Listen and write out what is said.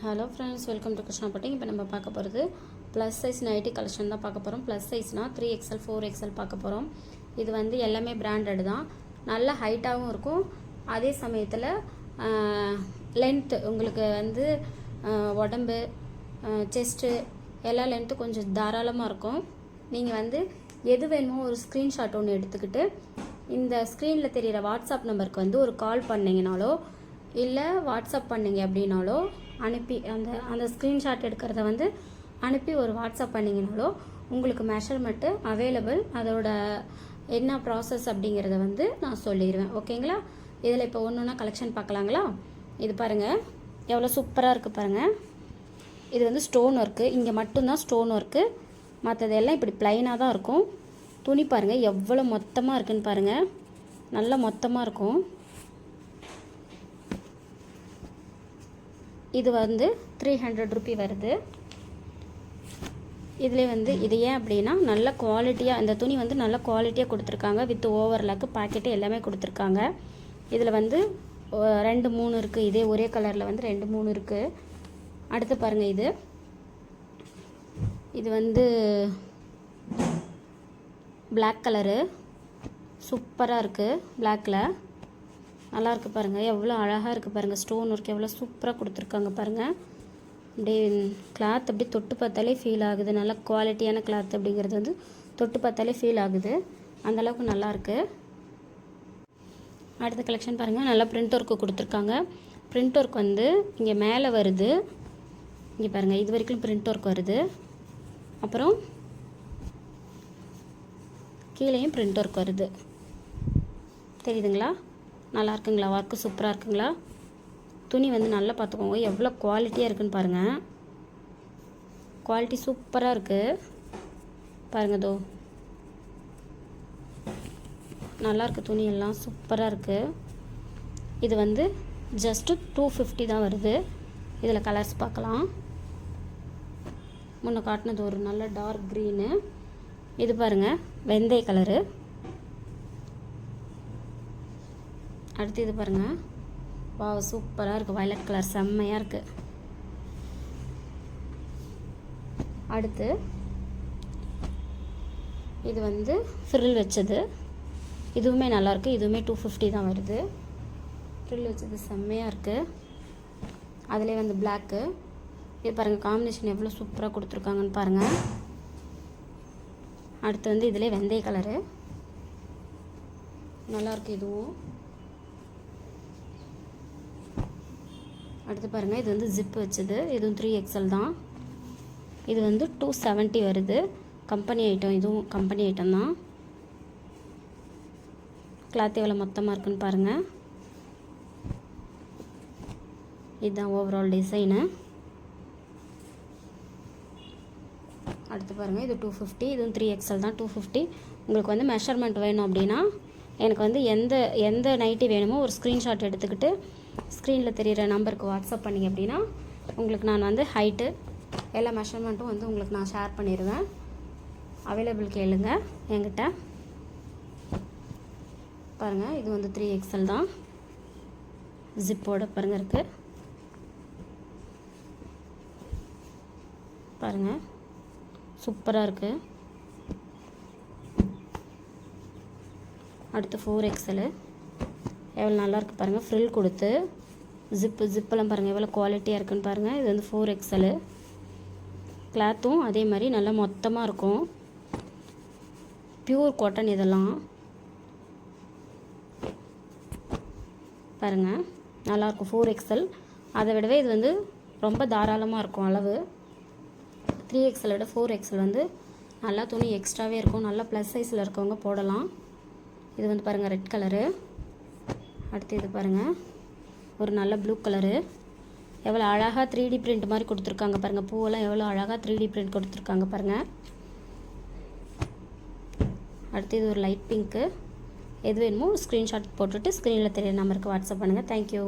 Hello friends, welcome to Krishnapatti. இப்போ நம்ம பார்க்க போகிறது ப்ளஸ் சைஸ் நைட்டி கலெக்ஷன் தான் பார்க்க போகிறோம். ப்ளஸ் சைஸ்னால் 3XL 4XL பார்க்க போகிறோம். இது வந்து எல்லாமே பிராண்டட் தான். நல்ல ஹைட்டாகவும் இருக்கும். அதே சமயத்தில் லென்த்து உங்களுக்கு வந்து உடம்பு, செஸ்ட்டு எல்லா லென்த்து கொஞ்சம் தாராளமாக இருக்கும். நீங்கள் வந்து எது வேணுமோ ஒரு ஸ்க்ரீன்ஷாட் ஒன்று எடுத்துக்கிட்டு இந்த ஸ்க்ரீனில் தெரிகிற வாட்ஸ்அப் நம்பருக்கு வந்து ஒரு கால் பண்ணிங்கனாலோ இல்லை வாட்ஸ்அப் பண்ணிங்க அப்படின்னாலோ அனுப்பி அந்த ஸ்க்ரீன்ஷாட் எடுக்கிறத வந்து அனுப்பி ஒரு வாட்ஸ்அப் பண்ணிங்கனாலோ உங்களுக்கு மெஷர்மெண்ட்டு அவைலபிள். அதோட என்ன ப்ராசஸ் அப்படிங்கிறத வந்து நான் சொல்லிடுவேன். ஓகேங்களா? இதில் இப்போ ஒன்று ஒன்றா கலெக்ஷன் பார்க்கலாங்களா? இது பாருங்கள், எவ்வளோ சூப்பராக இருக்குது பாருங்கள். இது வந்து ஸ்டோன் ஒர்க்கு. இங்கே மட்டும்தான் ஸ்டோன் ஒர்க்கு, மற்றதெல்லாம் இப்படி ப்ளைனாக தான் இருக்கும். துணி பாருங்கள் எவ்வளோ மொத்தமாக இருக்குதுன்னு பாருங்கள். நல்லா மொத்தமாக இருக்கும். இது வந்து 300 ரூபி வருது. இதில் வந்து இது ஏன் அப்படின்னா நல்ல குவாலிட்டியாக, இந்த துணி வந்து நல்ல குவாலிட்டியாக கொடுத்துருக்காங்க. வித் ஓவர்லாக்கு பாக்கெட்டு எல்லாமே கொடுத்துருக்காங்க. இதில் வந்து 2-3 இருக்குது. இதே ஒரே கலரில் வந்து 2-3 இருக்குது. அடுத்து பாருங்கள், இது வந்து பிளாக் கலரு சூப்பராக இருக்குது. பிளாக்கில் நல்லாயிருக்கு பாருங்கள், எவ்வளோ அழகாக இருக்குது பாருங்கள். ஸ்டோன் ஒர்க் எவ்வளோ சூப்பராக கொடுத்துருக்காங்க பாருங்கள். அப்படியே கிளாத் அப்படி தொட்டு பார்த்தாலே ஃபீல் ஆகுது. நல்ல குவாலிட்டியான கிளாத் அப்படிங்கிறது வந்து தொட்டு பார்த்தாலே ஃபீல் ஆகுது. அந்தளவுக்கு நல்லாயிருக்கு. அடுத்த கலெக்ஷன் பாருங்கள், நல்லா பிரிண்ட் ஒர்க்கு கொடுத்துருக்காங்க. பிரிண்ட் ஒர்க் வந்து இங்கே மேலே வருது. இங்கே பாருங்கள், இது வரைக்கும் பிரிண்ட் ஒர்க் வருது. அப்புறம் கீழேயும் பிரிண்ட் ஒர்க் வருது. தெரியுதுங்களா? நல்லா இருக்குங்களா? ஒர்க்கு சூப்பராக இருக்குங்களா? துணி வந்து நல்லா பார்த்துக்கோங்க, எவ்வளோ குவாலிட்டியாக இருக்குதுன்னு பாருங்கள். குவாலிட்டி சூப்பராக இருக்குது பாருங்கள். தோ நல்லாயிருக்கு, துணி எல்லாம் சூப்பராக இருக்குது. இது வந்து ஜஸ்ட்டு 250 தான் வருது. இதில் கலர்ஸ் பார்க்கலாம். முன்ன காட்டினது ஒரு நல்ல டார்க் க்ரீனு. இது பாருங்கள், வெந்தய கலரு. அடுத்து இது பாருங்கள், வாவ் சூப்பராக இருக்குது. வயலட் கலர் செம்மையாக இருக்குது. அடுத்து இது வந்து ஃப்ரில் வச்சது. இதுவுமே நல்லாயிருக்கு. இதுவுமே 250 தான் வருது. ஃப்ரில் வச்சது செம்மையாக இருக்குது. அதிலே வந்து பிளாக்கு. இது பாருங்கள், காம்பினேஷன் எவ்வளோ சூப்பராக கொடுத்துருக்காங்கன்னு பாருங்கள். அடுத்து வந்து இதிலே வெந்தய கலரு நல்லாயிருக்கு. இதுவும் அடுத்து பாருங்கள், இது வந்து ஜிப்பு வச்சது. இதுவும் 3XL தான். இது வந்து 270 வருது. Company item. இதுவும் கம்பெனி ஐட்டம் தான். கிளாத் எவ்வளோ மொத்தமாக இருக்குன்னு பாருங்கள். இதுதான் ஓவரால் டிசைனு. அடுத்து பாருங்கள், இது 250. இதுவும் 3XL தான். 250. உங்களுக்கு வந்து மெஷர்மெண்ட் வேணும் அப்படின்னா எனக்கு வந்து எந்த நைட்டி வேணுமோ ஒரு ஸ்க்ரீன்ஷாட் எடுத்துக்கிட்டு ஸ்க்ரீனில் தெரிகிற நம்பருக்கு வாட்ஸ்அப் பண்ணிங்க அப்படின்னா உங்களுக்கு நான் வந்து ஹைட்டு எல்லா மெஷர்மெண்ட்டும் வந்து உங்களுக்கு நான் ஷேர் பண்ணிடுவேன். அவைலபிள் கேளுங்க என்கிட்ட. பாருங்கள், இது வந்து 3XL தான். ஜிப்போட பாருங்கள் இருக்குது. பாருங்கள் சூப்பராக இருக்குது. அடுத்து 4XL எவ்வளோ நல்லாயிருக்கு பாருங்கள். ஃப்ரில் கொடுத்து ஜிப்பெல்லாம் பாருங்கள் எவ்வளோ குவாலிட்டியாக இருக்குதுன்னு பாருங்கள். இது வந்து 4XL. கிளாத்தும் அதே மாதிரி நல்லா மொத்தமாக இருக்கும். பியூர் காட்டன் இதெல்லாம் பாருங்கள் நல்லாயிருக்கும். 4XL அதை விடவே இது வந்து ரொம்ப தாராளமாக இருக்கும் அளவு. 3XL விட 4XL வந்து நல்லா துணி எக்ஸ்ட்ராவே இருக்கும். நல்லா ப்ளஸ் சைஸில் இருக்கவங்க போடலாம். இது வந்து பாருங்கள் ரெட் கலரு. அடுத்து இது பாருங்கள், ஒரு நல்ல ப்ளூ கலரு. எவ்வளோ அழகாக 3D பிரிண்ட் மாதிரி கொடுத்துருக்காங்க பாருங்கள். பூவெல்லாம் எவ்வளோ அழகாக 3D பிரிண்ட் கொடுத்துருக்காங்க பாருங்கள். அடுத்து இது ஒரு லைட் பிங்க்கு. எது வேணுமோ ஸ்க்ரீன்ஷாட் போட்டுட்டு ஸ்க்ரீனில் தெரியுற நம்பருக்கு வாட்ஸ்அப் பண்ணுங்கள். தேங்க்யூ.